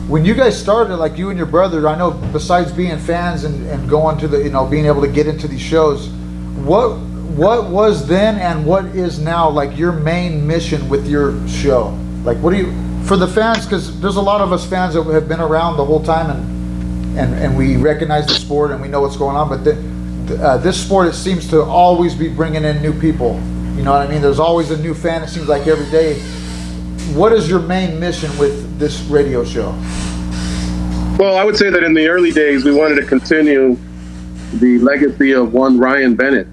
When you guys started, like you and your brother, I know besides being fans and going to the, being able to get into these shows, what was then and what is now like your main mission with your show? Like, what do you, for the fans, because there's a lot of us fans that have been around the whole time and we recognize the sport and we know what's going on, but this sport, it seems to always be bringing in new people. You know what I mean? There's always a new fan, it seems like every day. What is your main mission with this radio show? Well, I would say that in the early days, we wanted to continue the legacy of one Ryan Bennett.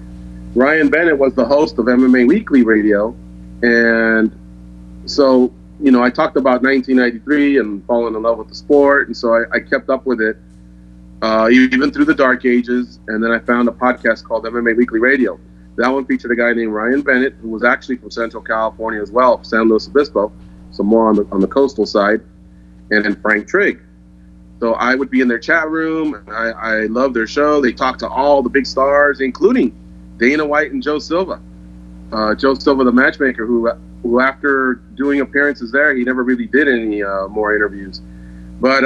Ryan Bennett was the host of MMA Weekly Radio. And so, I talked about 1993 and falling in love with the sport. And so I kept up with it, even through the dark ages. And then I found a podcast called MMA Weekly Radio. That one featured a guy named Ryan Bennett, who was actually from Central California as well, San Luis Obispo, so more on the coastal side, and then Frank Trigg. So I would be in their chat room. I loved their show. They talked to all the big stars, including Dana White and Joe Silva. Joe Silva, the matchmaker, who after doing appearances there, he never really did any more interviews. But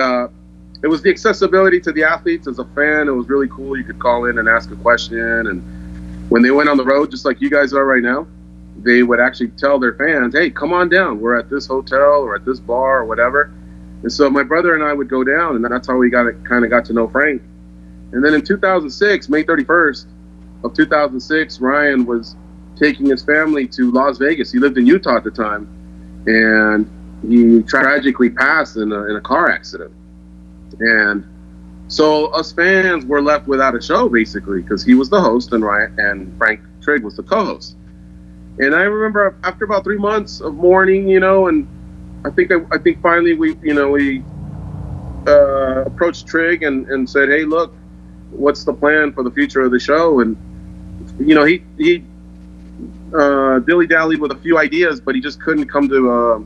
it was the accessibility to the athletes. As a fan, it was really cool. You could call in and ask a question, and when they went on the road, just like you guys are right now, they would actually tell their fans, hey, come on down. We're at this hotel or at this bar or whatever. And so my brother and I would go down, and that's how we kind of got to know Frank. And then in 2006, May 31st of 2006, Ryan was taking his family to Las Vegas. He lived in Utah at the time, and he tragically passed in a car accident. And so us fans were left without a show, basically, because he was the host and Frank Trigg was the co-host. And I remember after about 3 months of mourning, and I think finally we approached Trigg and said, hey, look, what's the plan for the future of the show? And he dilly-dallied with a few ideas, but he just couldn't come to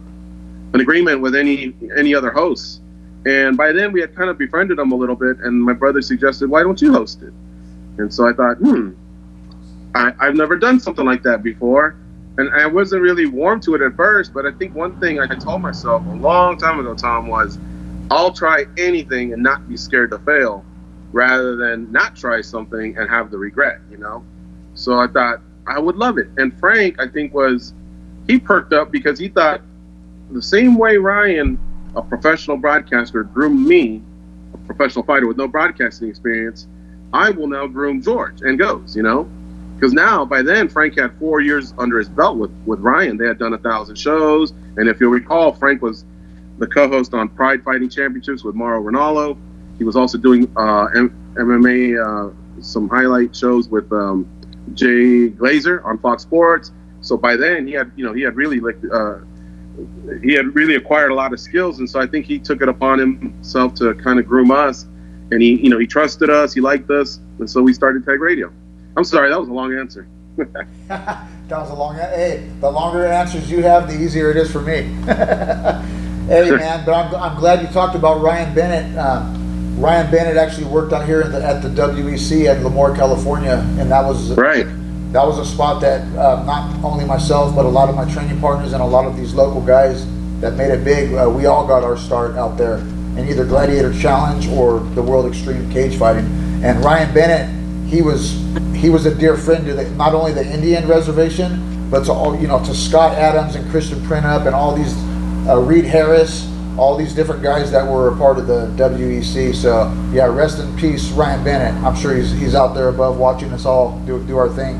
an agreement with any other hosts. And by then we had kind of befriended him a little bit, and my brother suggested, why don't you host it? And so I thought, I've never done something like that before. And I wasn't really warm to it at first, but I think one thing I told myself a long time ago, Tom, was I'll try anything and not be scared to fail rather than not try something and have the regret, So I thought I would love it. And Frank, I think, he perked up because he thought the same way Ryan, a professional broadcaster, groomed me, a professional fighter with no broadcasting experience, I will now groom George and Goes, Because now, by then, Frank had 4 years under his belt with Ryan. They had done 1,000 shows. And if you'll recall, Frank was the co-host on Pride Fighting Championships with Mauro Ranallo. He was also doing MMA, some highlight shows with Jay Glazer on Fox Sports. So by then, he had really acquired a lot of skills, and so I think he took it upon himself to kind of groom us, and he trusted us, he liked us, and so we started Tag Radio. I'm sorry, that was a long answer. That was a long. Hey, the longer answers you have, the easier it is for me. Hey, man, but I'm glad you talked about Ryan Bennett. Ryan Bennett actually worked out here at the WEC at Lemoore, California, and that was right. That was a spot that not only myself, but a lot of my training partners and a lot of these local guys that made it big, we all got our start out there in either Gladiator Challenge or the World Extreme Cage Fighting. And Ryan Bennett, he was a dear friend to not only the Indian reservation, but to Scott Adams and Christian Printup and all these Reed Harris, all these different guys that were a part of the WEC. So yeah, rest in peace, Ryan Bennett. I'm sure he's out there above watching us all do our thing.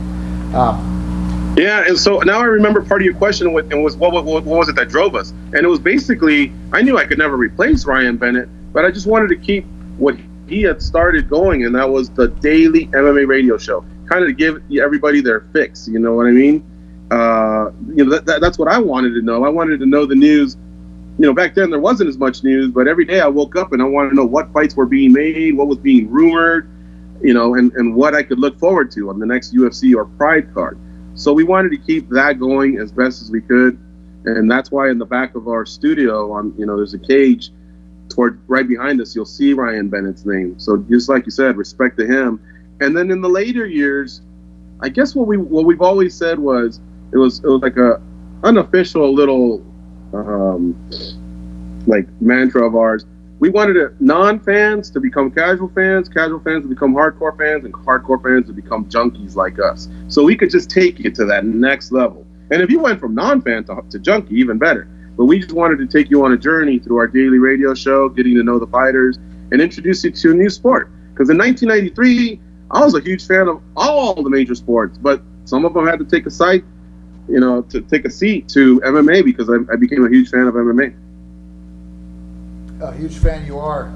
Yeah, and so now I remember part of your question was what was it that drove us? And it was basically, I knew I could never replace Ryan Bennett, but I just wanted to keep what he had started going, and that was the daily MMA radio show, kind of to give everybody their fix. You know what I mean? That's what I wanted to know. I wanted to know the news. Back then there wasn't as much news, but every day I woke up and I wanted to know what fights were being made, what was being rumored, and what I could look forward to on the next UFC or Pride card. So we wanted to keep that going as best as we could, and that's why in the back of our studio, there's a cage right behind us. You'll see Ryan Bennett's name. So just like you said, respect to him. And then in the later years, I guess what we've always said was it was like a unofficial little like mantra of ours. We wanted non-fans to become casual fans to become hardcore fans, and hardcore fans to become junkies like us. So we could just take you to that next level. And if you went from non-fan to junkie, even better. But we just wanted to take you on a journey through our daily radio show, getting to know the fighters, and introduce you to a new sport. Because in 1993, I was a huge fan of all the major sports, but some of them had to take a seat to MMA because I became a huge fan of MMA. A huge fan you are.